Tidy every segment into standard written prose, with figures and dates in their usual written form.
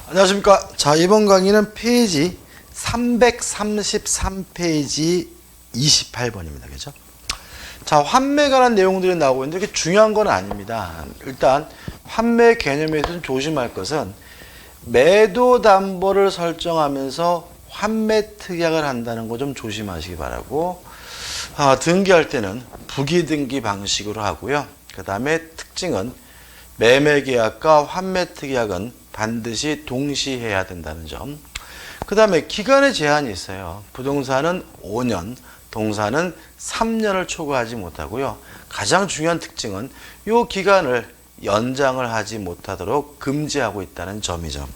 안녕하십니까. 자, 이번 강의는 페이지 333페이지 28번입니다. 그죠? 자, 환매에 관한 내용들이 나오고 있는데 이게 중요한 건 아닙니다. 일단 환매 개념에서 조심할 것은 매도 담보를 설정하면서 환매 특약을 한다는 거 좀 조심하시기 바라고, 등기할 때는 부기등기 방식으로 하고요. 그 다음에 특징은 매매계약과 환매특약은 반드시 동시해야 된다는 점. 그 다음에 기간의 제한이 있어요. 부동산은 5년, 동산은 3년을 초과하지 못하고요. 가장 중요한 특징은 이 기간을 연장을 하지 못하도록 금지하고 있다는 점이죠.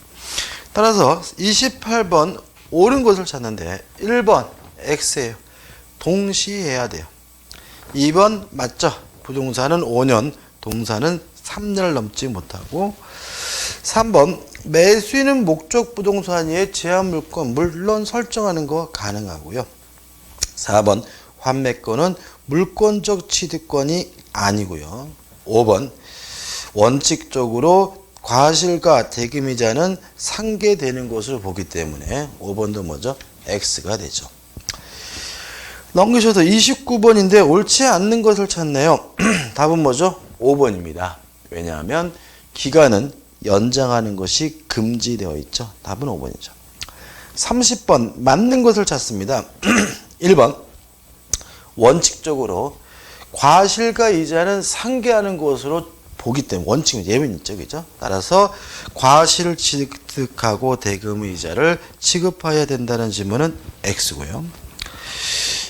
따라서 28번 옳은 것을 찾는데 1번 X예요. 동시해야 돼요. 2번 맞죠? 부동산은 5년, 동산은 3년을 넘지 못하고. 3번 매수인은 목적 부동산의 제한 물건 물론 설정하는 거 가능하고요. 4번 환매권은 물권적 취득권이 아니고요. 5번 원칙적으로 과실과 대금이자는 상계되는 것으로 보기 때문에 5번도 뭐죠? X가 되죠. 넘기셔서 29번인데 옳지 않는 것을 찾네요. 답은 뭐죠? 5번입니다. 왜냐하면 기간은 연장하는 것이 금지되어 있죠. 답은 5번이죠. 30번 맞는 것을 찾습니다. 1번 원칙적으로 과실과 이자는 상계하는 것으로 보기 때문에 원칙은 예외는 있죠. 그죠? 따라서 과실을 취득하고 대금의 이자를 지급해야 된다는 질문은 X고요.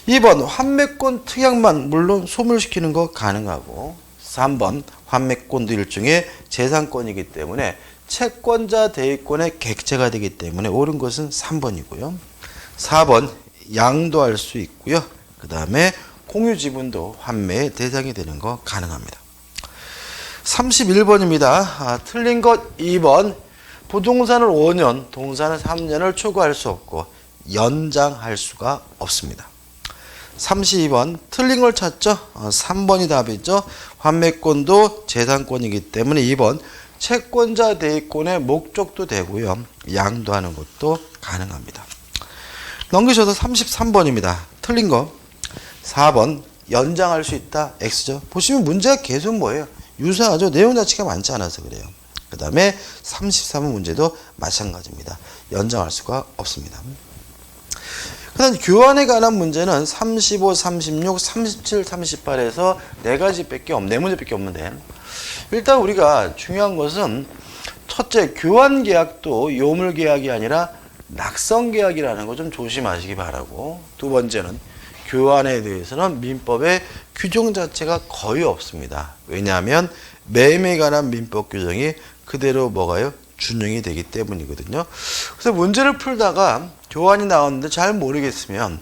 2번 환매권 특약만 물론 소멸시키는 거 가능하고, 3번 환매권도 일종의 재산권이기 때문에 채권자 대위권의 객체가 되기 때문에 옳은 것은 3번이고요. 4번 양도할 수 있고요. 그 다음에 공유지분도 환매의 대상이 되는 거 가능합니다. 31번입니다. 틀린 것 2번 부동산을 5년, 동산을 3년을 초과할 수 없고 연장할 수가 없습니다. 32번 틀린 걸 찾죠. 3번이 답이죠. 환매권도 재산권이기 때문에 2번 채권자 대위권의 목적도 되고요. 양도하는 것도 가능합니다. 넘기셔서 33번입니다. 틀린 거 4번 연장할 수 있다. X죠. 보시면 문제가 계속 뭐예요? 유사하죠. 내용 자체가 많지 않아서 그래요. 그 다음에 33번 문제도 마찬가지입니다. 연장할 수가 없습니다. 그 다음 교환에 관한 문제는 35, 36, 37, 38에서 네 문제밖에 없는데, 일단 우리가 중요한 것은 첫째, 교환 계약도 요물 계약이 아니라 낙성 계약이라는 거 좀 조심하시기 바라고, 두 번째는 교환에 대해서는 민법의 규정 자체가 거의 없습니다. 왜냐하면 매매에 관한 민법 규정이 그대로 뭐가요? 준용이 되기 때문이거든요. 그래서 문제를 풀다가 교환이 나왔는데 잘 모르겠으면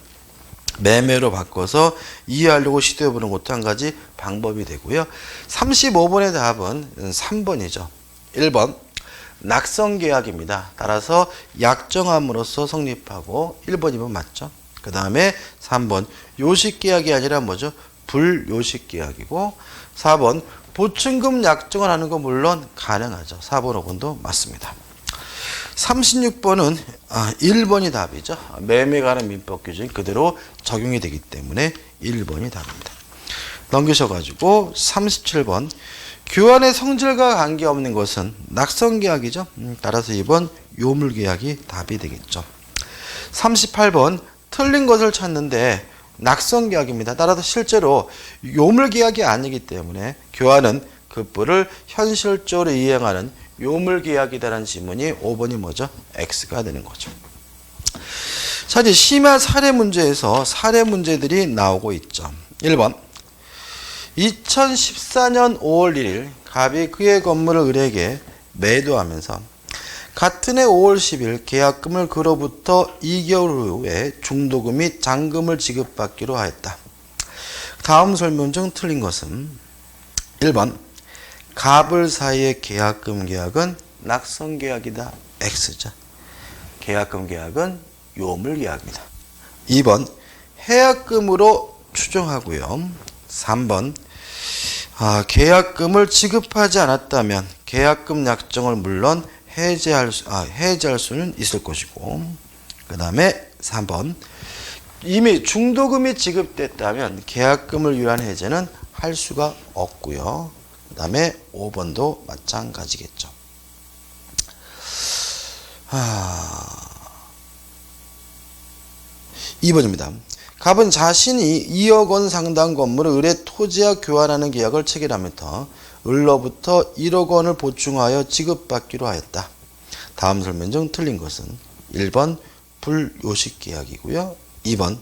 매매로 바꿔서 이해하려고 시도해보는 것도 한 가지 방법이 되고요. 35번의 답은 3번이죠. 1번 낙성계약입니다. 따라서 약정함으로써 성립하고 1번, 2번 맞죠. 그 다음에 3번 요식계약이 아니라 뭐죠? 불요식계약이고, 4번 보증금 약정을 하는 거 물론 가능하죠. 4번, 5번도 맞습니다. 36번은 1번이 답이죠. 매매에 관한 민법 규정이 그대로 적용이 되기 때문에 1번이 답입니다. 넘기셔가지고 37번 교환의 성질과 관계없는 것은 낙성계약이죠. 따라서 2번 요물계약이 답이 되겠죠. 38번 틀린 것을 찾는데 낙성계약입니다. 따라서 실제로 요물계약이 아니기 때문에 교환은 급부를 현실적으로 이행하는 요물계약이다라는 지문이 5번이 뭐죠? X가 되는 거죠. 자, 이제 심야 사례 문제에서 사례 문제들이 나오고 있죠. 1번 2014년 5월 1일 갑이 그의 건물을 을에게 매도하면서 같은 해 5월 10일 계약금을 그로부터 2개월 후에 중도금 및 잔금을 지급받기로 하였다. 다음 설명 중 틀린 것은 1번 갑을 사이의 계약금 계약은 낙성 계약이다. X죠. 계약금 계약은 요물 계약입니다. 2번 해약금으로 추정하고요. 3번 계약금을 지급하지 않았다면 계약금 약정을 물론 해지할 수는 있을 것이고, 그 다음에 3번. 이미 중도금이 지급됐다면 계약금을 위한 해제는 할 수가 없고요. 그 다음에 5번도 마찬가지겠죠. 2번입니다. 갑은 자신이 2억 원 상당 건물을 을의 토지와 교환하는 계약을 체결하면서 을로부터 1억 원을 보충하여 지급받기로 하였다. 다음 설명 중 틀린 것은 1번 불요식 계약이고요. 2번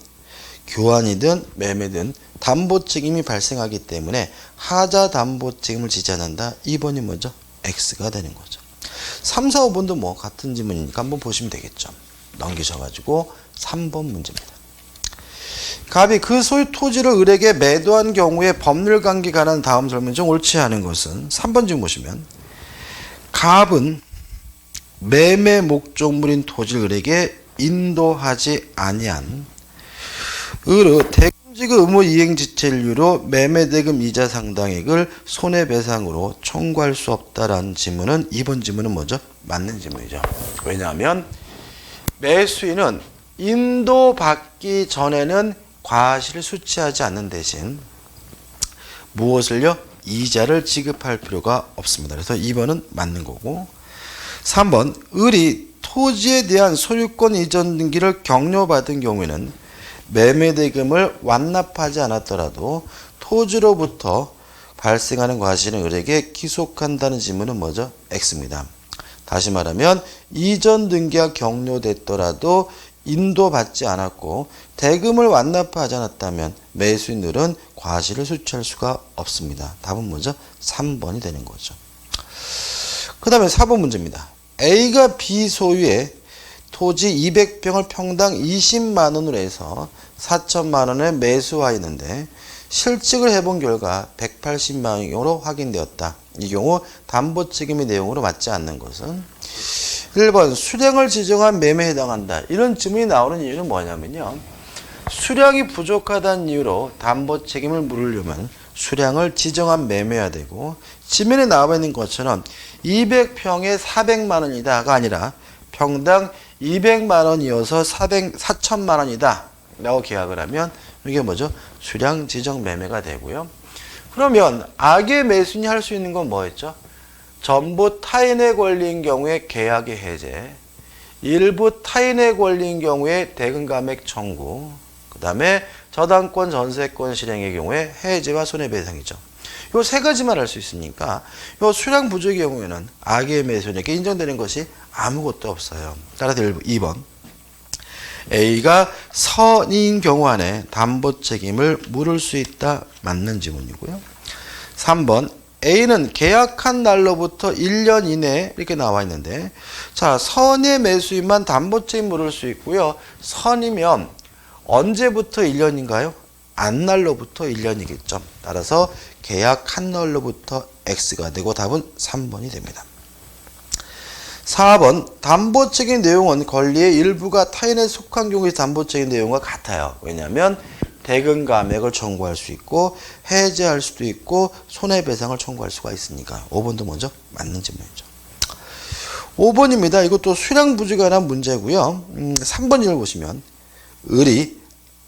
교환이든 매매든 담보 책임이 발생하기 때문에 하자 담보 책임을 지지 않는다. 2번이 뭐죠? X가 되는 거죠. 3, 4, 5번도 뭐 같은 지문이니까 한번 보시면 되겠죠. 넘기셔가지고 3번 문제입니다. 갑이 그 소유 토지를 을에게 매도한 경우에 법률관계에 관한 다음 설명 중 옳지 않은 것은 3번 지금 보시면 갑은 매매 목적물인 토지를 을에게 인도하지 아니한 을의 대금지급 의무 이행지체료로 매매대금 이자 상당액을 손해배상으로 청구할 수 없다라는 지문은 2번 지문은 뭐죠? 맞는 지문이죠. 왜냐하면 매수인은 인도받기 전에는 과실을 수취하지 않는 대신 무엇을요? 이자를 지급할 필요가 없습니다. 그래서 2번은 맞는 거고, 3번 을이 토지에 대한 소유권 이전 등기를 격려받은 경우에는 매매대금을 완납하지 않았더라도 토지로부터 발생하는 과실은 을에게 기속한다는 지문은 뭐죠? X입니다. 다시 말하면 이전 등기가 격려됐더라도 인도받지 않았고 대금을 완납하지 않았다면 매수인 을은 과실을 수취할 수가 없습니다. 답은 뭐죠? 3번이 되는 거죠. 그 다음에 4번 문제입니다. A가 B 소유의 토지 200평을 평당 20만 원으로 해서 4천만 원에 매수하였는데 실측을 해본 결과 180만 원으로 확인되었다. 이 경우 담보 책임의 내용으로 맞지 않는 것은 1번 수량을 지정한 매매에 해당한다. 이런 질문이 나오는 이유는 뭐냐면요. 수량이 부족하다는 이유로 담보 책임을 물으려면 수량을 지정한 매매해야 되고, 지면에 나와 있는 것처럼 200평에 400만 원이다가 아니라 평당 200만 원이어서 4천만 원이다 라고 계약을 하면 이게 뭐죠? 수량 지정 매매가 되고요. 그러면 악의 매수인이 할 수 있는 건 뭐였죠? 전부 타인의 권리인 경우에 계약의 해제, 일부 타인의 권리인 경우에 대금 감액 청구, 그 다음에 저당권 전세권 실행의 경우에 해제와 손해배상이죠. 요 세 가지만 할 수 있으니까 요 수량 부족의 경우에는 악의 매수인에게 인정되는 것이 아무것도 없어요. 따라서 2번 A가 선인 경우 안에 담보 책임을 물을 수 있다. 맞는 지문이고요. 3번 A는 계약한 날로부터 1년 이내에 이렇게 나와 있는데, 자, 선의 매수인만 담보 책임 물을 수 있고요. 선이면 언제부터 1년인가요? 안 날로부터 1년이겠죠. 따라서 계약한 날로부터 X가 되고 답은 3번이 됩니다. 4번 담보 책임 내용은 권리의 일부가 타인에 속한 경우의 담보 책임 내용과 같아요. 왜냐하면 대금 감액을 청구할 수 있고 해제할 수도 있고 손해배상을 청구할 수가 있으니까 5번도 먼저 맞는 질문이죠. 5번입니다. 이것도 수량 부족에 관한 문제고요. 3번 읽어보시면 을이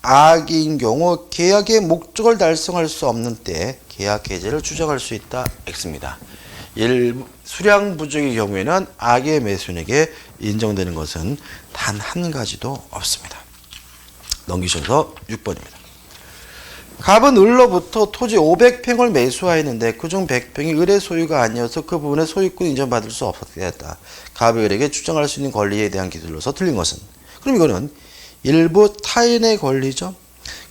악인 경우 계약의 목적을 달성할 수 없는 때에 계약 해제를 주장할 수 있다. X입니다. 수량 부족의 경우에는 악의 매수인에게 인정되는 것은 단 한 가지도 없습니다. 넘기셔서 6번입니다. 갑은 을로부터 토지 500평을 매수하였는데 그중 100평이 을의 소유가 아니어서 그 부분에 소유권 인정받을 수 없었게 됐다. 갑이 을에게 주장할 수 있는 권리에 대한 기술로서 틀린 것은? 그럼 이거는 일부 타인의 권리죠.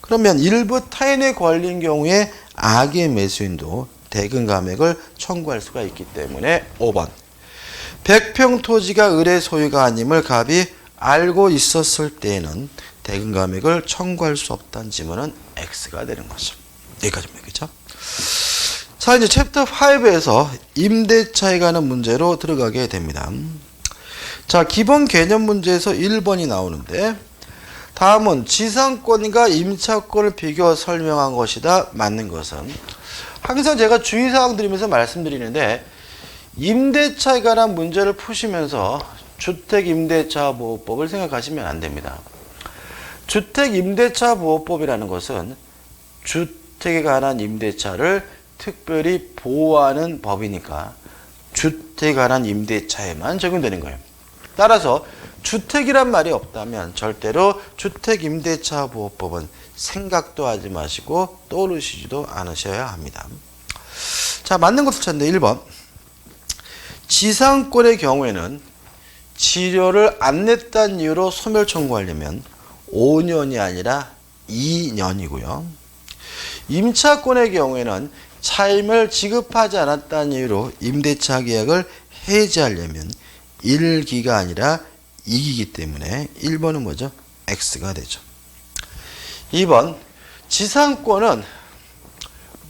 그러면 일부 타인의 권리인 경우에 악의 매수인도 대금 감액을 청구할 수가 있기 때문에 5번 100평 토지가 을의 소유가 아님을 갑이 알고 있었을 때에는 대금 감액을 청구할 수 없다는 지문은 X가 되는 거죠. 여기까지입니다. 그렇죠? 자, 이제 챕터 5에서 임대차에 관한 문제로 들어가게 됩니다. 자, 기본 개념 문제에서 1번이 나오는데, 다음은 지상권과 임차권을 비교 설명한 것이다. 맞는 것은? 항상 제가 주의사항 드리면서 말씀드리는데, 임대차에 관한 문제를 푸시면서 주택임대차보호법을 생각하시면 안 됩니다. 주택임대차보호법이라는 것은 주택에 관한 임대차를 특별히 보호하는 법이니까 주택에 관한 임대차에만 적용되는 거예요. 따라서 주택이란 말이 없다면 절대로 주택임대차보호법은 생각도 하지 마시고 떠오르시지도 않으셔야 합니다. 자, 맞는 것을 찾는데 1번. 지상권의 경우에는 치료를 안 냈다는 이유로 소멸 청구하려면 5년이 아니라 2년이고요. 임차권의 경우에는 차임을 지급하지 않았다는 이유로 임대차 계약을 해지하려면 1기가 아니라 2기이기 때문에 1번은 뭐죠? X가 되죠. 2번. 지상권은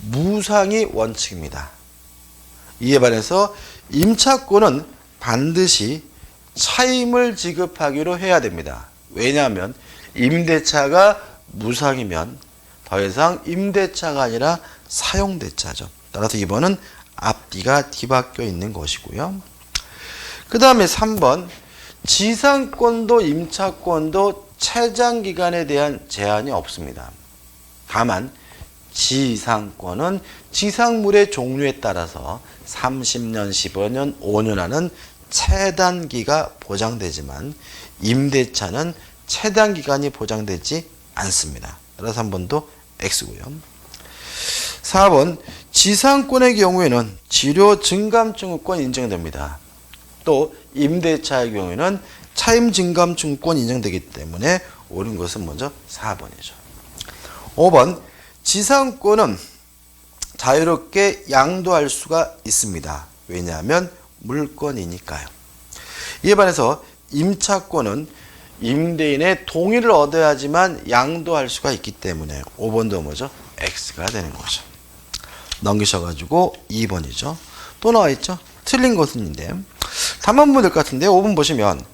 무상이 원칙입니다. 이에 반해서 임차권은 반드시 차임을 지급하기로 해야 됩니다. 왜냐하면 임대차가 무상이면 더 이상 임대차가 아니라 사용대차죠. 따라서 2번은 앞뒤가 뒤바뀌어 있는 것이고요. 그 다음에 3번. 지상권도 임차권도 채장기간에 대한 제한이 없습니다. 다만 지상권은 지상물의 종류에 따라서 30년, 15년, 5년 하는 채단기가 보장되지만 임대차는 채단기간이 보장되지 않습니다. 따라서 3번도 X고요. 4번. 지상권의 경우에는 지료 증감증후권 인정됩니다. 또 임대차의 경우에는 차임 증감증후권 인정되기 때문에 옳은 것은 먼저 4번이죠. 5번. 지상권은 자유롭게 양도할 수가 있습니다. 왜냐하면 물건이니까요. 이에 반해서 임차권은 임대인의 동의를 얻어야지만 양도할 수가 있기 때문에 5번도 뭐죠? X가 되는 거죠. 넘기셔가지고 2번이죠. 또 나와있죠? 틀린 것인데 3번 보면 될 것 같은데 5번 보시면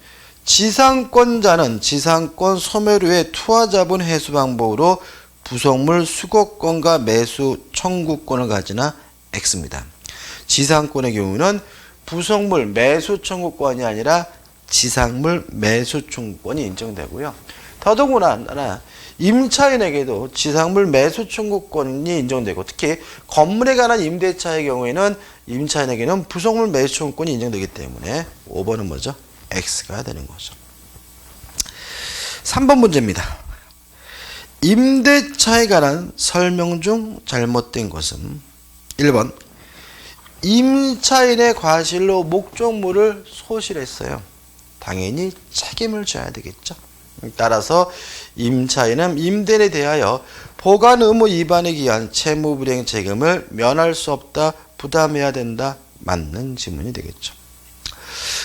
지상권자는 지상권 소멸 후에 투하자본 회수 방법으로 부속물 수거권과 매수 청구권을 가지나 X입니다. 지상권의 경우는 부속물 매수 청구권이 아니라 지상물 매수 청구권이 인정되고요. 더더구나 임차인에게도 지상물 매수 청구권이 인정되고 특히 건물에 관한 임대차의 경우에는 임차인에게는 부속물 매수 청구권이 인정되기 때문에 5번은 뭐죠? X가 되는 거죠. 3번 문제입니다. 임대차에 관한 설명 중 잘못된 것은 1번. 임차인의 과실로 목적물을 소실했어요. 당연히 책임을 져야 되겠죠. 따라서 임차인은 임대인에 대하여 보관 의무 위반에 기한 채무불이행 책임을 면할 수 없다, 부담해야 된다. 맞는 지문이 되겠죠.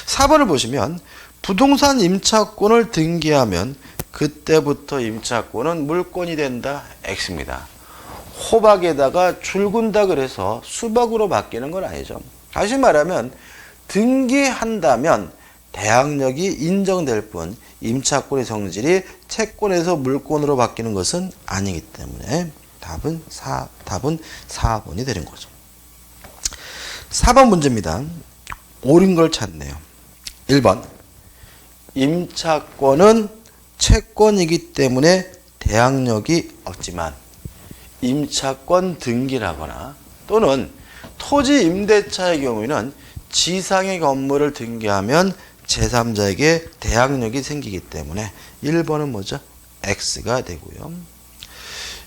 4번을 보시면 부동산 임차권을 등기하면 그때부터 임차권은 물권이 된다. X입니다. 호박에다가 줄 군다 그래서 수박으로 바뀌는 건 아니죠. 다시 말하면 등기한다면 대항력이 인정될 뿐 임차권의 성질이 채권에서 물권으로 바뀌는 것은 아니기 때문에 답은 4번이 되는 거죠. 4번 문제입니다. 옳은 걸 찾네요. 1번. 임차권은 채권이기 때문에 대항력이 없지만 임차권 등기라거나 또는 토지 임대차의 경우에는 지상의 건물을 등기하면 제3자에게 대항력이 생기기 때문에 1번은 뭐죠? X가 되고요.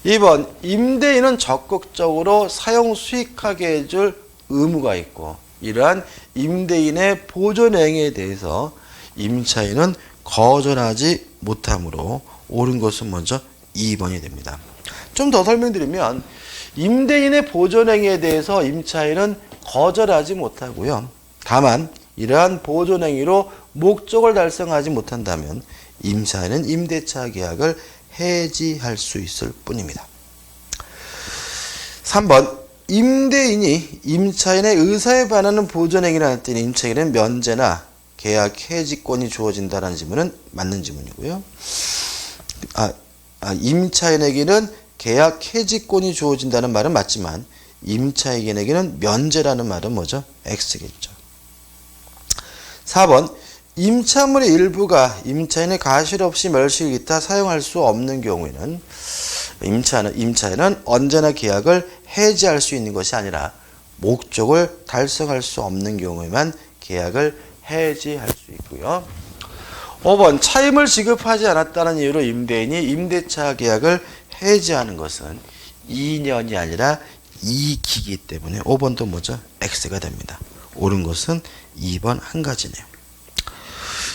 2번. 임대인은 적극적으로 사용 수익하게 해줄 의무가 있고 이러한 임대인의 보존행위에 대해서 임차인은 거절하지 못하므로 옳은 것은 먼저 2번이 됩니다. 좀 더 설명드리면 임대인의 보존행위에 대해서 임차인은 거절하지 못하고요. 다만 이러한 보존행위로 목적을 달성하지 못한다면 임차인은 임대차 계약을 해지할 수 있을 뿐입니다. 3번. 임대인이 임차인의 의사에 반하는 보존행위를 할 때는 임차인은 면제나 계약 해지권이 주어진다는 질문은 맞는 질문이고요. 임차인에게는 계약 해지권이 주어진다는 말은 맞지만 임차인에게는 면제라는 말은 뭐죠? X겠죠. 4번 임차물의 일부가 임차인의 가실 없이 멸실 기타 사용할 수 없는 경우에는 임차인은 언제나 계약을 해지할 수 있는 것이 아니라 목적을 달성할 수 없는 경우에만 계약을 해지할 수 있고요. 5번 차임을 지급하지 않았다는 이유로 임대인이 임대차 계약을 해지하는 것은 2년이 아니라 2기이기 때문에 5번도 뭐죠? X가 됩니다. 옳은 것은 2번 한 가지네요.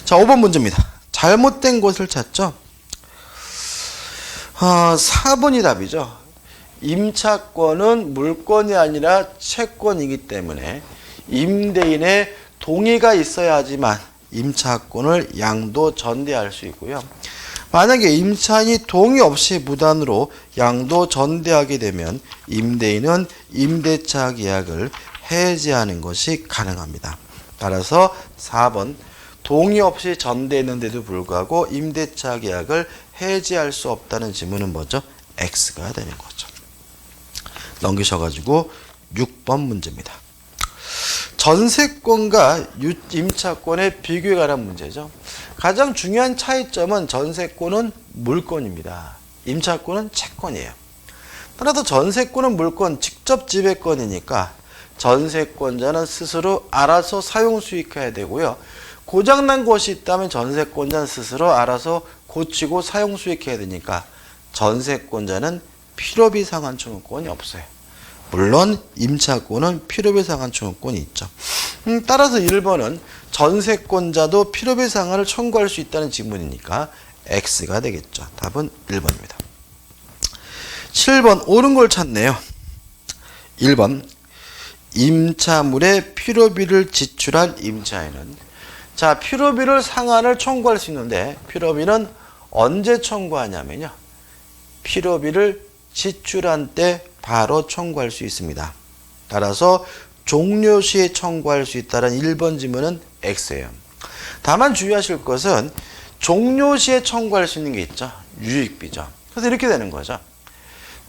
자, 5번 문제입니다. 잘못된 것을 찾죠? 4번이 답이죠. 임차권은 물권이 아니라 채권이기 때문에 임대인의 동의가 있어야지만 임차권을 양도 전대할 수 있고요. 만약에 임차인이 동의 없이 무단으로 양도 전대하게 되면 임대인은 임대차 계약을 해지하는 것이 가능합니다. 따라서 4번 동의 없이 전대했는데도 불구하고 임대차 계약을 해지할 수 없다는 지문은 뭐죠? X가 되는 거죠. 넘기셔가지고 6번 문제입니다. 전세권과 임차권의 비교에 관한 문제죠. 가장 중요한 차이점은 전세권은 물권입니다. 임차권은 채권이에요. 따라서 전세권은 물권, 직접 지배권이니까 전세권자는 스스로 알아서 사용 수익해야 되고요. 고장난 것이 있다면 전세권자는 스스로 알아서 고치고 사용 수익해야 되니까 전세권자는 필요비 상환 청구권이 없어요. 물론 임차권은 필요비 상환 청구권이 있죠. 따라서 1번은 전세권자도 필요비 상환을 청구할 수 있다는 지문이니까 X가 되겠죠. 답은 1번입니다. 7번 옳은 걸 찾네요. 1번 임차물에 필요비를 지출한 임차인은 자, 필요비를 상환을 청구할 수 있는데 필요비는 언제 청구하냐면요. 필요비를 지출한 때 바로 청구할 수 있습니다. 따라서 종료 시에 청구할 수 있다는 1번 지문은 X예요. 다만 주의하실 것은 종료 시에 청구할 수 있는 게 있죠. 유익비죠. 그래서 이렇게 되는 거죠.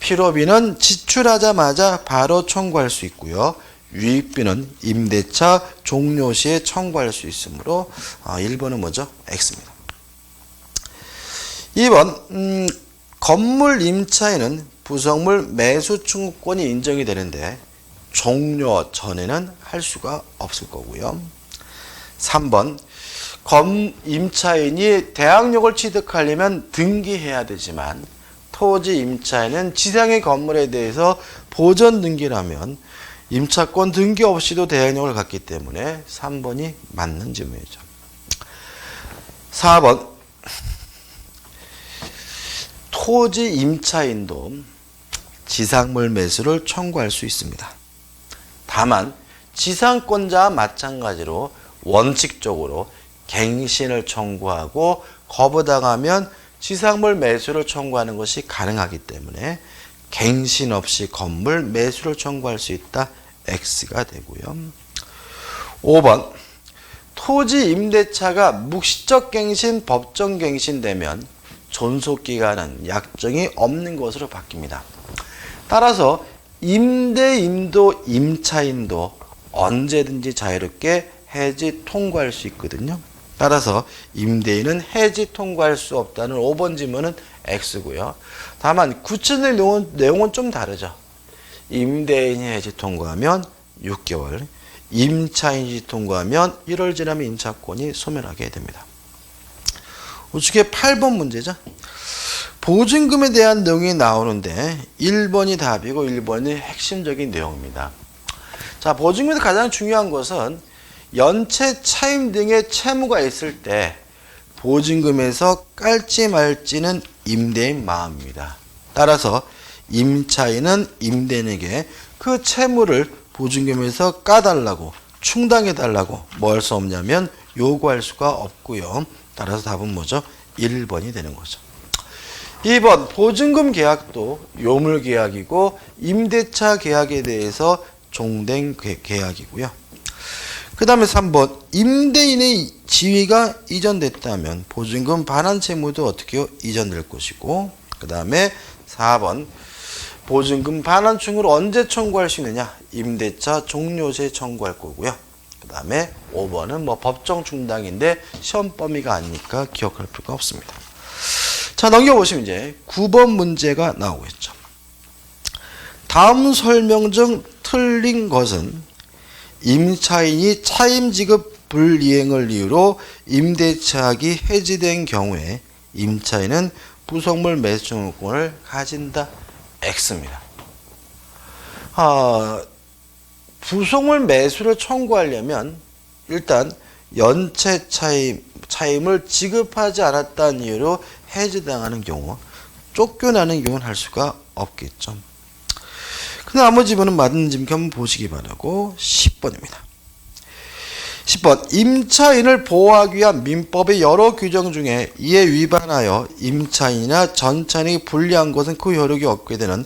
필요비는 지출하자마자 바로 청구할 수 있고요. 유익비는 임대차 종료 시에 청구할 수 있으므로 1번은 뭐죠? X입니다. 2번 건물 임차인은 부속물 매수 청구권이 인정이 되는데 종료 전에는 할 수가 없을 거고요. 3번 임차인이 대항력을 취득하려면 등기해야 되지만 토지 임차인은 지상의 건물에 대해서 보전 등기라면 임차권 등기 없이도 대항력을 갖기 때문에 3번이 맞는 질문이죠. 4번 토지 임차인도 지상물 매수를 청구할 수 있습니다. 다만 지상권자와 마찬가지로 원칙적으로 갱신을 청구하고 거부당하면 지상물 매수를 청구하는 것이 가능하기 때문에 갱신 없이 건물 매수를 청구할 수 있다. X가 되고요. 5번 토지 임대차가 묵시적 갱신, 법정 갱신되면 존속기간은 약정이 없는 것으로 바뀝니다. 따라서 임대인도 임차인도 언제든지 자유롭게 해지 통고할 수 있거든요. 따라서 임대인은 해지 통고할 수 없다는 5번 지문은 X고요. 다만 구체적인 내용은 좀 다르죠. 임대인이 해지 통고하면 6개월, 임차인이 통고하면 1월 지나면 임차권이 소멸하게 됩니다. 우측에 8번 문제죠. 보증금에 대한 내용이 나오는데 1번이 답이고 1번이 핵심적인 내용입니다. 자, 보증금에서 가장 중요한 것은 연체, 차임 등의 채무가 있을 때 보증금에서 깔지 말지는 임대인 마음입니다. 따라서 임차인은 임대인에게 그 채무를 보증금에서 까달라고 충당해달라고 뭐 할 수 없냐면 요구할 수가 없고요. 따라서 답은 뭐죠? 1번이 되는 거죠. 2번 보증금 계약도 요물 계약이고 임대차 계약에 대해서 종된 계약이고요. 그 다음에 3번 임대인의 지위가 이전됐다면 보증금 반환 채무도 어떻게 해요? 이전될 것이고, 그 다음에 4번 보증금 반환 충으로 언제 청구할 수 있느냐? 임대차 종료 시에 청구할 거고요. 그 다음에 5번은 뭐 법정 중당인데 시험 범위가 아니니까 기억할 필요가 없습니다. 자, 넘겨보시면 이제 9번 문제가 나오겠죠. 다음 설명 중 틀린 것은 임차인이 차임 지급 불이행을 이유로 임대차약이 해지된 경우에 임차인은 부속물 매수 청구권을 가진다. X입니다. 부속물 매수를 청구하려면 일단 연체 차임을 지급하지 않았다는 이유로 해지당하는 경우, 쫓겨나는 경우는 할 수가 없겠죠. 그 나머지 부분은 맞는지 한번 보시기 바라고 10번입니다. 10번 임차인을 보호하기 위한 민법의 여러 규정 중에 이에 위반하여 임차인이나 전차인이 불리한 것은 그 효력이 없게 되는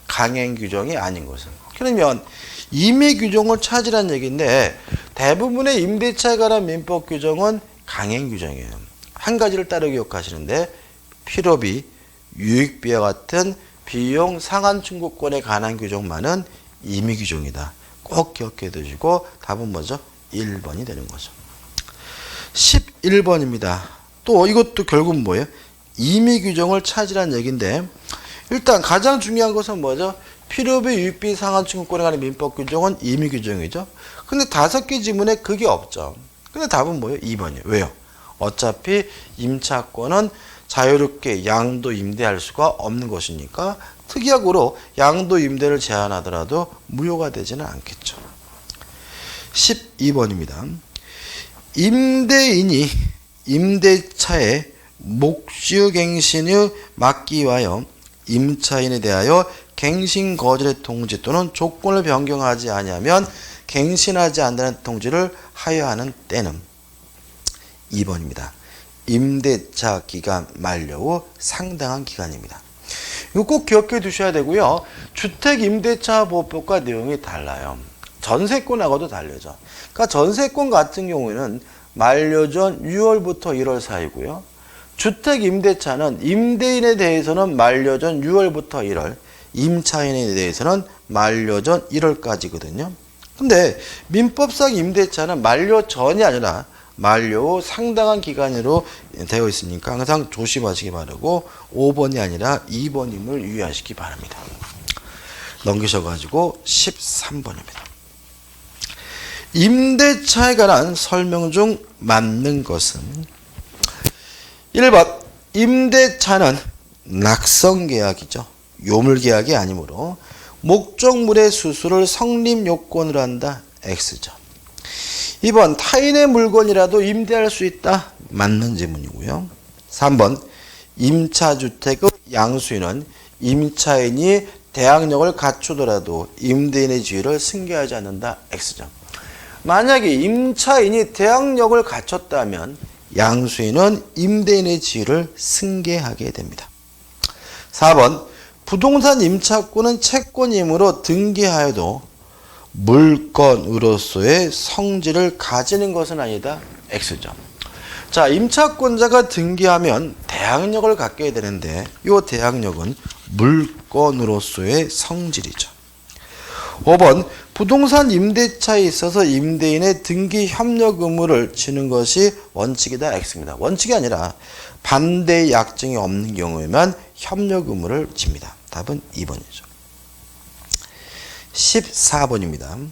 강행 규정이 아닌 것은. 그러면 임의 규정을 찾으란 얘기인데 대부분의 임대차에 관한 민법 규정은 강행 규정이에요. 한 가지를 따로 기억하시는데 필요비, 유익비와 같은 비용 상한 청구권에 관한 규정만은 임의 규정이다. 꼭 기억해 두시고 답은 뭐죠? 1번이 되는 거죠. 11번입니다. 또 이것도 결국 뭐예요? 임의 규정을 찾으란 얘기인데 일단 가장 중요한 것은 뭐죠? 필요비, 유익비, 상한 청구권에 관한 민법 규정은 임의 규정이죠. 근데 5개 지문에 그게 없죠. 근데 답은 뭐예요? 2번이에요. 왜요? 어차피 임차권은 자유롭게 양도 임대할 수가 없는 것이니까 특약으로 양도 임대를 제한하더라도 무효가 되지는 않겠죠. 12번입니다. 임대인이 임대차의 목시갱신의 막기 위하여 임차인에 대하여 갱신 거절의 통지 또는 조건을 변경하지 아니하면 갱신하지 않는다는 통지를 하여하는 때는 2번입니다. 임대차 기간 만료 후 상당한 기간입니다. 이거 꼭 기억해 두셔야 되고요. 주택임대차보호법과 내용이 달라요. 전세권하고도 다르죠. 그러니까 전세권 같은 경우에는 만료 전 6월부터 1월 사이고요. 주택임대차는 임대인에 대해서는 만료 전 6월부터 1월, 임차인에 대해서는 만료 전 1월까지거든요. 근데 민법상 임대차는 만료 전이 아니라 만료 후 상당한 기간으로 되어 있으니까 항상 조심하시기 바라고 5번이 아니라 2번임을 유의하시기 바랍니다. 넘기셔가지고 13번입니다. 임대차에 관한 설명 중 맞는 것은 1번 임대차는 낙성계약이죠. 요물계약이 아니므로 목적물의 수수를 성립요건으로 한다. X죠. 2번 타인의 물건이라도 임대할 수 있다. 맞는 질문이고요. 3번 임차주택의 양수인은 임차인이 대항력을 갖추더라도 임대인의 지위를 승계하지 않는다. X죠. 만약에 임차인이 대항력을 갖췄다면 양수인은 임대인의 지위를 승계하게 됩니다. 4번 부동산 임차권은 채권이므로 등기하여도 물건으로서의 성질을 가지는 것은 아니다. X죠. 자, 임차권자가 등기하면 대항력을 갖게 되는데 이 대항력은 물건으로서의 성질이죠. 5번 부동산 임대차에 있어서 임대인의 등기 협력 의무를 지는 것이 원칙이다. X입니다. 원칙이 아니라 반대의 약정이 없는 경우에만 협력 의무를 집니다. 답은 2번이죠. 14번입니다.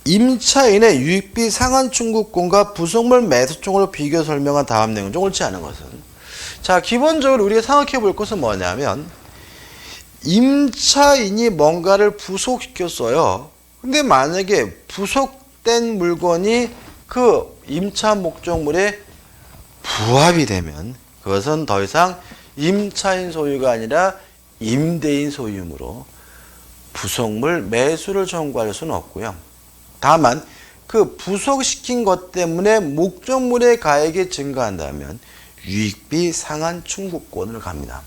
임차인의 유익비 상한 청구권과 부속물 매수청구를 비교 설명한 다음 내용 중 옳지 않은 것은, 자, 기본적으로 우리가 생각해 볼 것은 뭐냐면 임차인이 뭔가를 부속시켰어요. 근데 만약에 부속된 물건이 그 임차 목적물에 부합이 되면 그것은 더 이상 임차인 소유가 아니라 임대인 소유이므로 부속물 매수를 청구할 수는 없고요. 다만 그 부속시킨 것 때문에 목적물의 가액이 증가한다면 유익비 상한 청구권을 갑니다.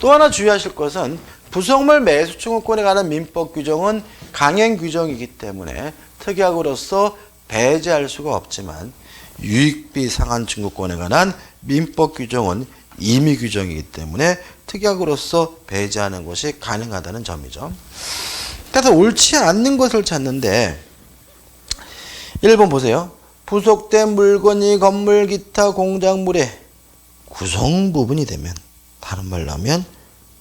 또 하나 주의하실 것은 부속물 매수 청구권에 관한 민법 규정은 강행 규정이기 때문에 특약으로서 배제할 수가 없지만 유익비 상한 청구권에 관한 민법 규정은 임의 규정이기 때문에 특약으로서 배제하는 것이 가능하다는 점이죠. 그래서 옳지 않는 것을 찾는데 1번 보세요. 부속된 물건이 건물, 기타, 공작물의 구성 부분이 되면, 다른 말로 하면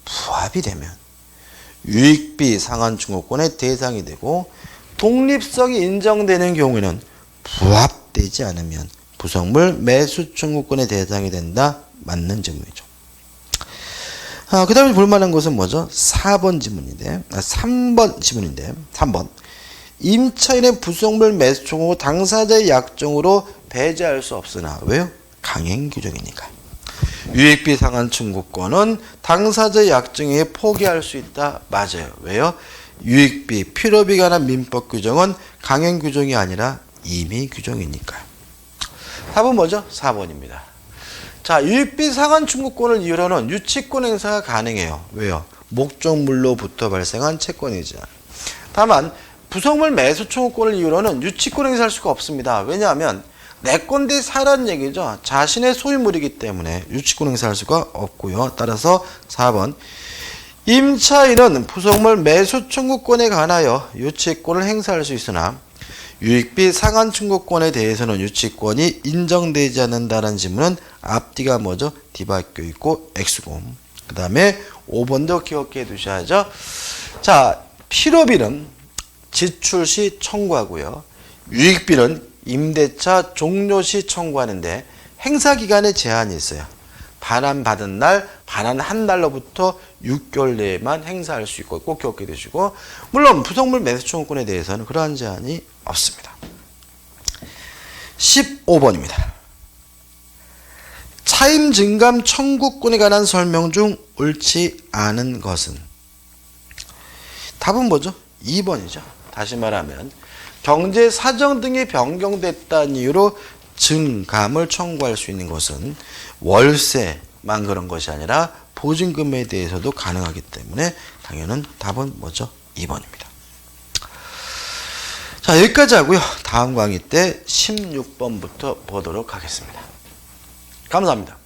부합이 되면 유익비 상환 청구권의 대상이 되고, 독립성이 인정되는 경우에는 부합되지 않으면 부속물 매수 청구권의 대상이 된다. 맞는 질문이죠. 그 다음에 볼만한 것은 뭐죠? 4번 지문인데, 3번 지문인데, 3번. 임차인의 부속물 매수 청구 당사자의 약정으로 배제할 수 없으나, 왜요? 강행 규정이니까. 유익비 상환 청구권은 당사자의 약정에 의해 포기할 수 있다. 맞아요. 왜요? 유익비, 필요비가 관한 민법 규정은 강행 규정이 아니라 임의 규정이니까요. 답은 뭐죠? 4번입니다. 자, 유익비 상환 청구권을 이유로는 유치권 행사가 가능해요. 왜요? 목적물로부터 발생한 채권이죠. 다만 부속물 매수 청구권을 이유로는 유치권 행사할 수가 없습니다. 왜냐하면 내 건데 사라는 얘기죠. 자신의 소유물이기 때문에 유치권 행사할 수가 없고요. 따라서 4번. 임차인은 부속물 매수 청구권에 관하여 유치권을 행사할 수 있으나 유익비 상환 청구권에 대해서는 유치권이 인정되지 않는다는 질문은 앞뒤가 뭐죠? 뒤바뀌어 있고 X고, 그 다음에 5번도 기억해 두셔야죠. 자, 필요비는 지출 시 청구하고요. 유익비는 임대차 종료 시 청구하는데 행사 기간에 제한이 있어요. 반환받은 날, 반환한 날로부터 6개월 내에만 행사할 수 있고 꼭 기억해 두시고, 물론 부속물 매수 청구권에 대해서는 그러한 제한이 없습니다. 15번입니다. 차임 증감 청구권에 관한 설명 중 옳지 않은 것은? 답은 뭐죠? 2번이죠. 다시 말하면 경제 사정 등이 변경됐다는 이유로 증감을 청구할 수 있는 것은 월세만 그런 것이 아니라 보증금에 대해서도 가능하기 때문에 당연한 답은 뭐죠? 2번입니다. 자, 여기까지 하고요. 다음 강의 때 16번부터 보도록 하겠습니다. 감사합니다.